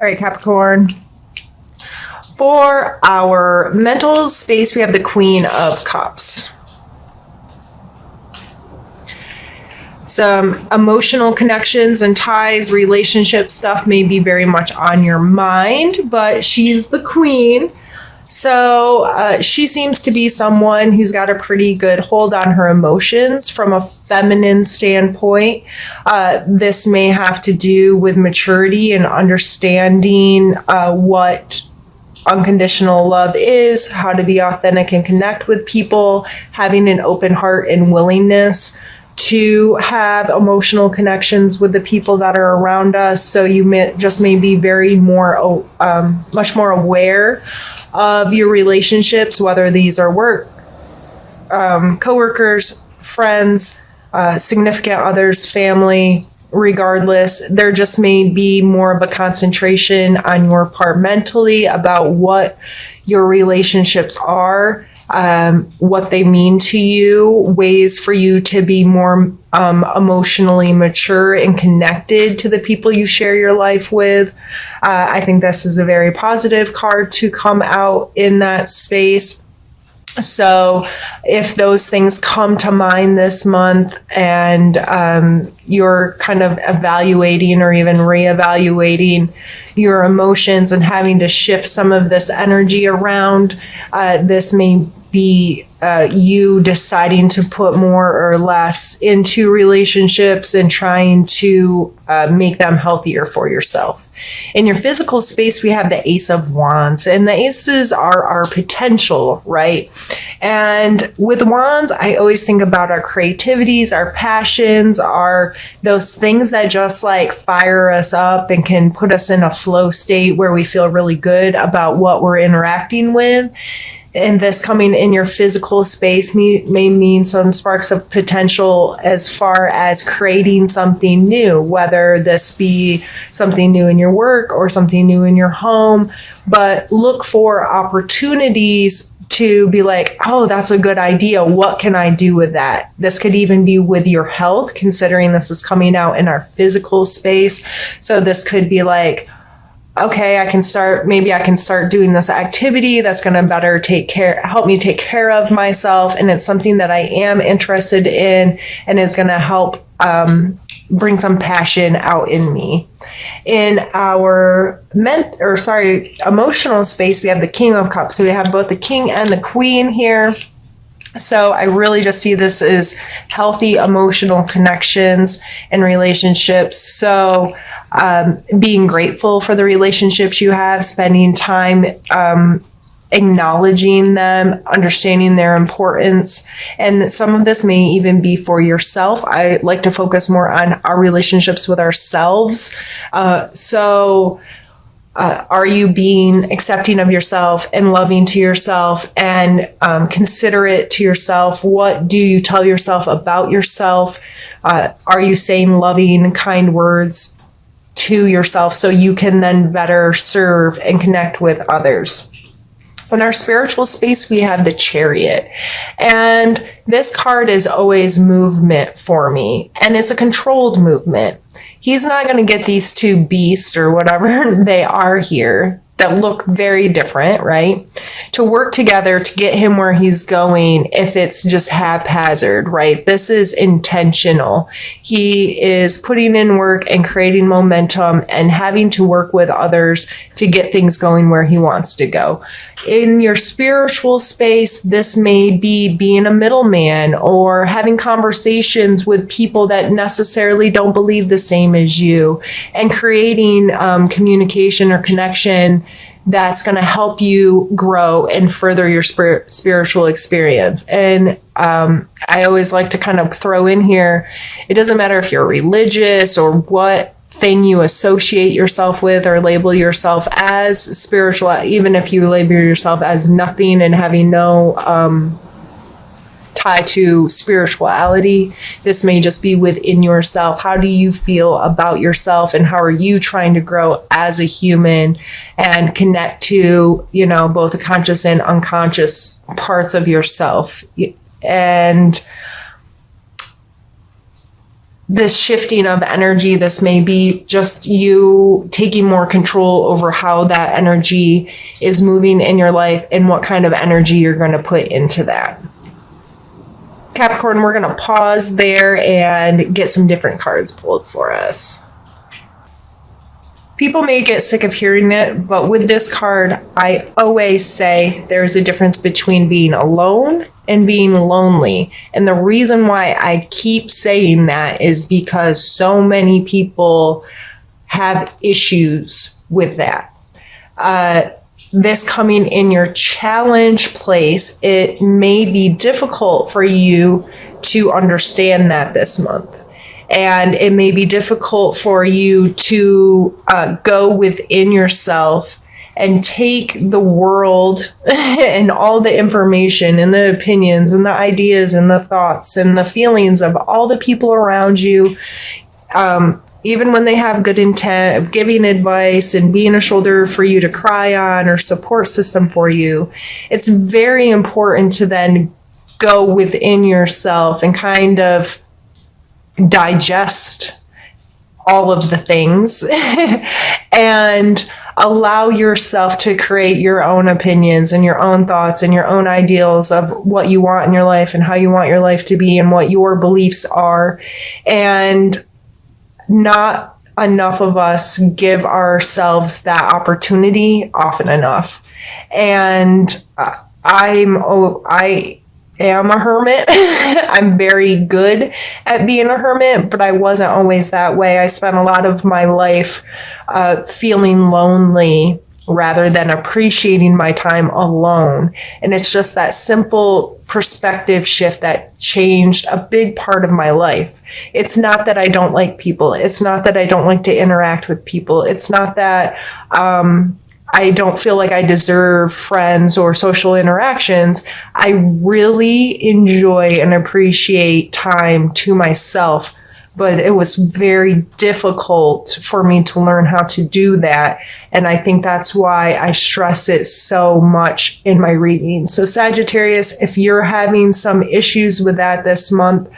All right, Capricorn. For our mental space, we have the Queen of Cups. Some emotional connections and ties, relationship stuff may be very much on your mind, but she's the queen. So she seems to be someone who's got a pretty good hold on her emotions from a feminine standpoint. This may have to do with maturity and understanding what unconditional love is, how to be authentic and connect with people, having an open heart and willingness to have emotional connections with the people that are around us. So you may be very much more aware of your relationships, whether these are work, coworkers, friends, significant others, family. Regardless, there just may be more of a concentration on your part mentally about what your relationships are, what they mean to you, ways for you to be more emotionally mature and connected to the people you share your life with. I think this is a very positive card to come out in that space. So if those things come to mind this month and you're kind of evaluating or even reevaluating your emotions and having to shift some of this energy around, this may be you deciding to put more or less into relationships and trying to make them healthier for yourself. In your physical space, we have the Ace of Wands, and the aces are our potential, right? And with wands, I always think about our creativities, our passions, are those things that just like fire us up and can put us in a flow state where we feel really good about what we're interacting with. And this coming in your physical space may mean some sparks of potential as far as creating something new, whether this be something new in your work or something new in your home. But look for opportunities to be like, oh, that's a good idea. What can I do with that? This could even be with your health, considering this is coming out in our physical space. So this could be like, okay, maybe I can start doing this activity that's going to help me take care of myself. And it's something that I am interested in and is going to help bring some passion out in me. In our emotional space, we have the King of Cups. So we have both the King and the Queen here. So I really just see this as healthy emotional connections and relationships. So being grateful for the relationships you have, spending time acknowledging them, understanding their importance. And some of this may even be for yourself. I like to focus more on our relationships with ourselves. Are you being accepting of yourself and loving to yourself and considerate to yourself? What do you tell yourself about yourself? Are you saying loving, kind words to yourself so you can then better serve and connect with others? In our spiritual space, we have the Chariot. And this card is always movement for me. And it's a controlled movement. He's not going to get these two beasts or whatever they are here that look very different, right? To work together to get him where he's going if it's just haphazard, right? This is intentional. He is putting in work and creating momentum and having to work with others to get things going where he wants to go. In your spiritual space, this may be being a middleman or having conversations with people that necessarily don't believe the same as you and creating communication or connection that's going to help you grow and further your spiritual experience. And I always like to kind of throw in here, it doesn't matter if you're religious or what thing you associate yourself with or label yourself as spiritual, even if you label yourself as nothing and having no tie to spirituality. This may just be within yourself. How do you feel about yourself and how are you trying to grow as a human and connect to, both the conscious and unconscious parts of yourself? And this shifting of energy. This may be just you taking more control over how that energy is moving in your life and what kind of energy you're going to put into that. Capricorn, we're going to pause there and get some different cards pulled for us. People may get sick of hearing it, but with this card, I always say there's a difference between being alone and being lonely. And the reason why I keep saying that is because so many people have issues with that. This coming in your challenge place, it may be difficult for you to understand that this month. And it may be difficult for you to go within yourself and take the world and all the information and the opinions and the ideas and the thoughts and the feelings of all the people around you, even when they have good intent of giving advice and being a shoulder for you to cry on or support system for you. It's very important to then go within yourself and kind of digest all of the things and allow yourself to create your own opinions and your own thoughts and your own ideals of what you want in your life and how you want your life to be and what your beliefs are. And not enough of us give ourselves that opportunity often enough. And I am a hermit. I'm very good at being a hermit, but I wasn't always that way. I spent a lot of my life feeling lonely rather than appreciating my time alone. And it's just that simple perspective shift that changed a big part of my life. It's not that I don't like people. It's not that I don't like to interact with people. It's not that I don't feel like I deserve friends or social interactions. I really enjoy and appreciate time to myself, but it was very difficult for me to learn how to do that. And I think that's why I stress it so much in my reading. So Sagittarius, if you're having some issues with that this month,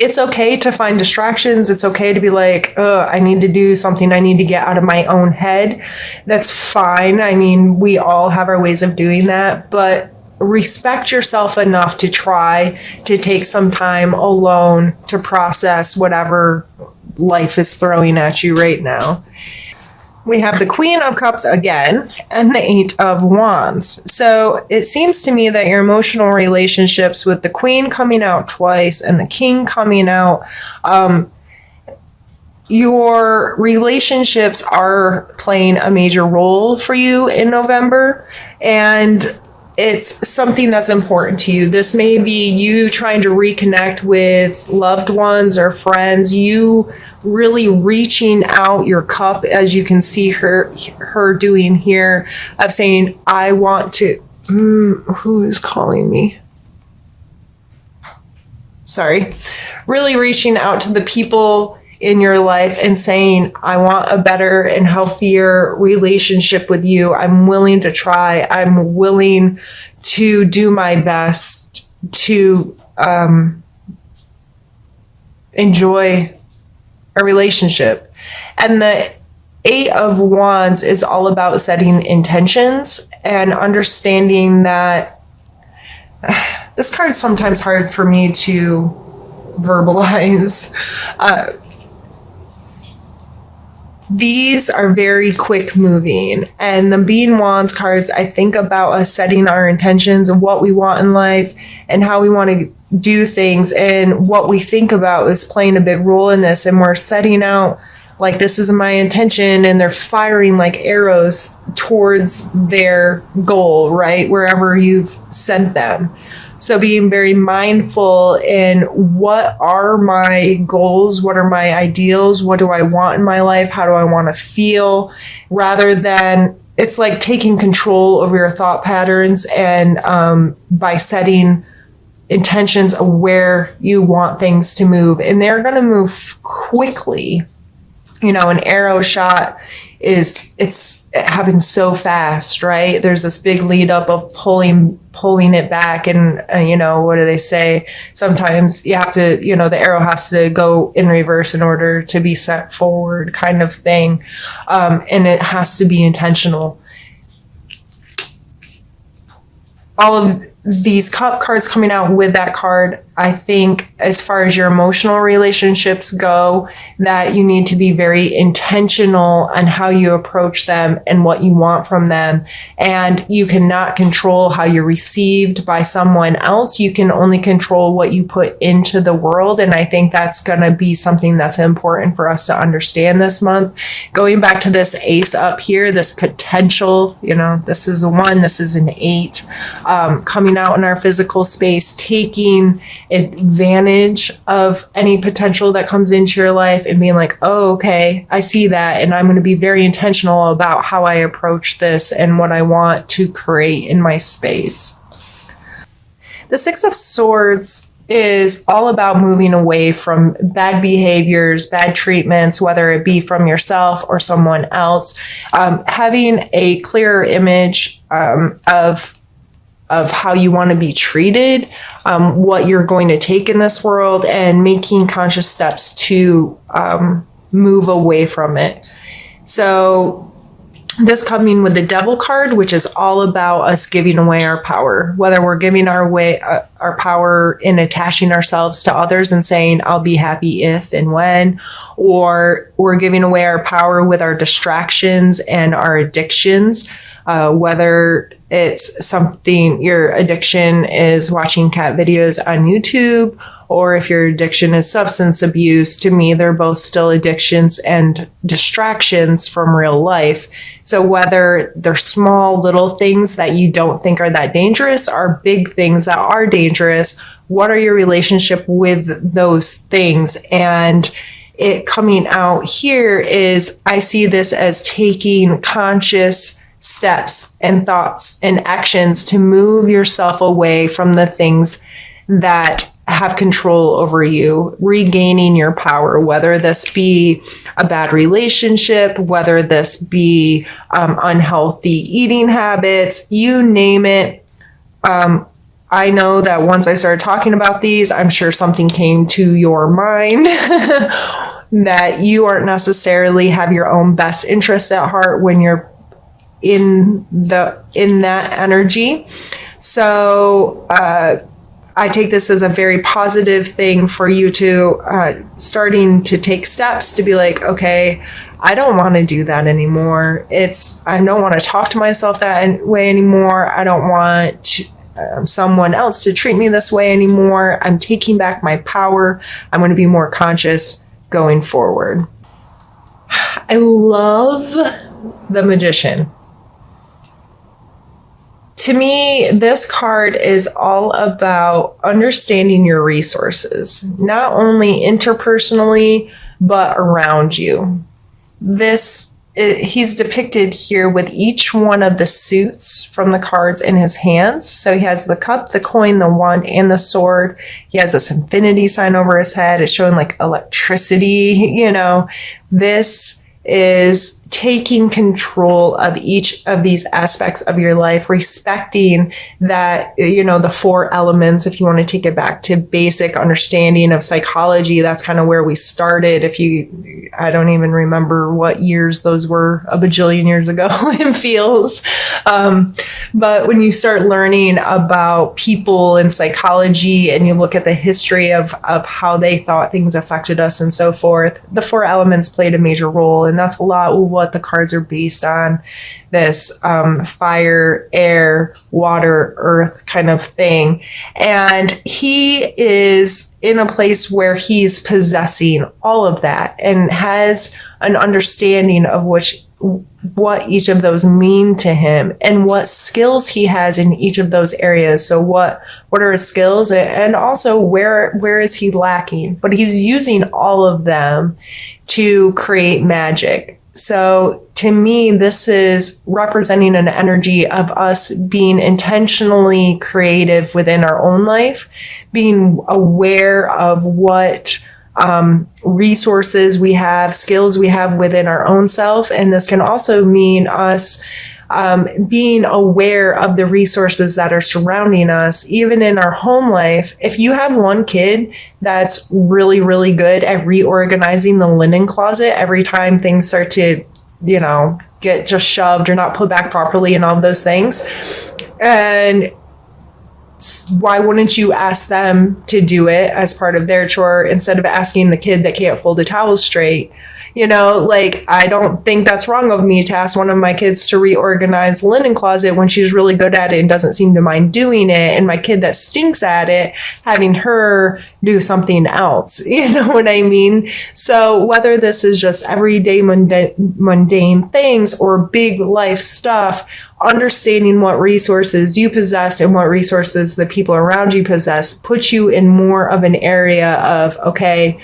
it's okay to find distractions. It's okay to be like, I need to do something. I need to get out of my own head. That's fine. I mean, we all have our ways of doing that, but respect yourself enough to try to take some time alone to process whatever life is throwing at you right now. We have the Queen of Cups again and the Eight of Wands. So it seems to me that your emotional relationships with the Queen coming out twice and the King coming out, your relationships are playing a major role for you in November. And it's something that's important to you. This may be you trying to reconnect with loved ones or friends, you really reaching out your cup, as you can see her doing here, of saying, I want to, who is calling me? Sorry. Really reaching out to the people in your life and saying, I want a better and healthier relationship with you. I'm willing to try. I'm willing to do my best to enjoy a relationship. And the Eight of Wands is all about setting intentions and understanding that this card is sometimes hard for me to verbalize. These are very quick moving, and the Being Wands cards, I think about us setting our intentions of what we want in life and how we want to do things, and what we think about is playing a big role in this. And we're setting out like, this is my intention, and they're firing like arrows towards their goal, right? Wherever you've sent them. So being very mindful in what are my goals? What are my ideals? What do I want in my life? How do I want to feel? Rather than, it's like taking control over your thought patterns, and by setting intentions of where you want things to move. And they're going to move quickly. You know, an arrow shot it's it happens so fast, right? There's this big lead up of pulling it back. And, what do they say? Sometimes you have to, the arrow has to go in reverse in order to be sent forward, kind of thing. And it has to be intentional. All of these cup cards coming out with that card, I think as far as your emotional relationships go, that you need to be very intentional on how you approach them and what you want from them. And you cannot control how you're received by someone else. You can only control what you put into the world. And I think that's going to be something that's important for us to understand this month. Going back to this ace up here, this potential, this is a 1, this is an 8, coming out in our physical space, taking advantage of any potential that comes into your life and being like, oh, okay, I see that. And I'm going to be very intentional about how I approach this and what I want to create in my space. The 6 of Swords is all about moving away from bad behaviors, bad treatments, whether it be from yourself or someone else, having a clearer image of how you want to be treated, what you're going to take in this world, and making conscious steps to move away from it. So this coming with the Devil card, which is all about us giving away our power, whether we're giving our power in attaching ourselves to others and saying, I'll be happy if and when, or we're giving away our power with our distractions and our addictions, whether it's something, your addiction is watching cat videos on YouTube, or if your addiction is substance abuse. To me, they're both still addictions and distractions from real life. So whether they're small little things that you don't think are that dangerous or big things that are dangerous, what are your relationship with those things? And it coming out here is, I see this as taking conscious steps and thoughts and actions to move yourself away from the things that have control over you, regaining your power, whether this be a bad relationship, whether this be unhealthy eating habits, you name it. I know that once I started talking about these, I'm sure something came to your mind that you aren't necessarily have your own best interest at heart when you're in that energy. So I take this as a very positive thing for you to starting to take steps to be like, okay, I don't want to do that anymore. I don't want to talk to myself that way anymore. I don't want someone else to treat me this way anymore. I'm taking back my power. I'm going to be more conscious going forward. I love the Magician. To me, this card is all about understanding your resources, not only interpersonally, but around you. He's depicted here with each one of the suits from the cards in his hands. So he has the cup, the coin, the wand, and the sword. He has this infinity sign over his head. It's showing like electricity, This is taking control of each of these aspects of your life, respecting that, the 4 elements. If you want to take it back to basic understanding of psychology, that's kind of where we started. I don't even remember what years those were, a bajillion years ago, it feels. But when you start learning about people and psychology and you look at the history of how they thought things affected us and so forth, the 4 elements played a major role. And that's a lot what the cards are based on, this fire, air, water, earth kind of thing. And he is in a place where he's possessing all of that and has an understanding of what each of those mean to him and what skills he has in each of those areas. So what are his skills, and also where is he lacking? But he's using all of them to create magic. So to me, this is representing an energy of us being intentionally creative within our own life, being aware of what resources we have, skills we have within our own self. And this can also mean us being aware of the resources that are surrounding us, even in our home life. If you have one kid that's really, really good at reorganizing the linen closet every time things start to, get just shoved or not put back properly and all of those things, and why wouldn't you ask them to do it as part of their chore instead of asking the kid that can't fold the towels straight? I don't think that's wrong of me to ask one of my kids to reorganize the linen closet when she's really good at it and doesn't seem to mind doing it. And my kid that stinks at it, having her do something else. You know what I mean? So whether this is just everyday mundane things or big life stuff, understanding what resources you possess and what resources the people around you possess puts you in more of an area of, okay,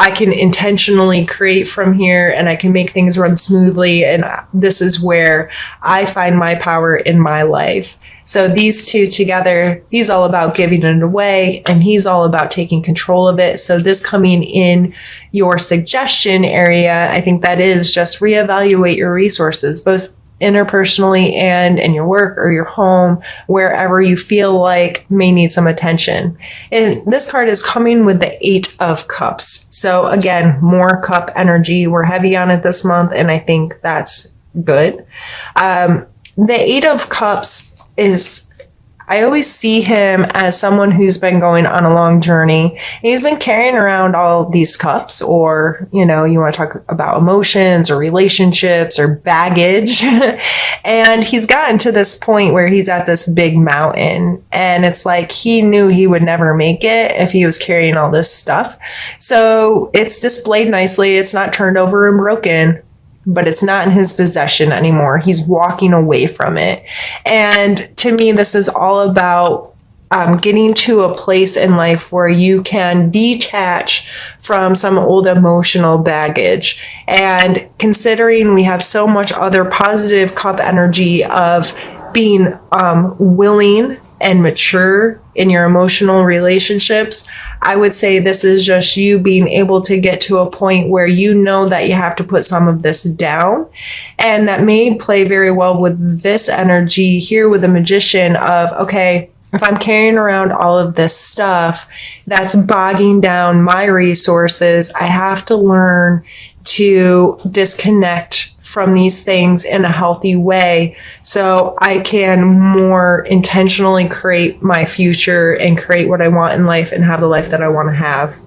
I can intentionally create from here and I can make things run smoothly. And this is where I find my power in my life. So these two together, he's all about giving it away and he's all about taking control of it. So this coming in your suggestion area, I think that is just reevaluate your resources, both interpersonally and in your work or your home, wherever you feel like may need some attention. And this card is coming with the 8 of Cups. So again, more cup energy. We're heavy on it this month, and I think that's good. The 8 of Cups is, I always see him as someone who's been going on a long journey. And he's been carrying around all these cups, or, you want to talk about emotions or relationships or baggage. And he's gotten to this point where he's at this big mountain. And it's like he knew he would never make it if he was carrying all this stuff. So it's displayed nicely. It's not turned over and broken, but it's not in his possession anymore. He's walking away from it. And to me, this is all about getting to a place in life where you can detach from some old emotional baggage. And considering we have so much other positive cup energy of being willing and mature in your emotional relationships, I would say this is just you being able to get to a point where you know that you have to put some of this down. And that may play very well with this energy here with the Magician of, okay, if I'm carrying around all of this stuff that's bogging down my resources, I have to learn to disconnect from these things in a healthy way so I can more intentionally create my future and create what I want in life and have the life that I want to have.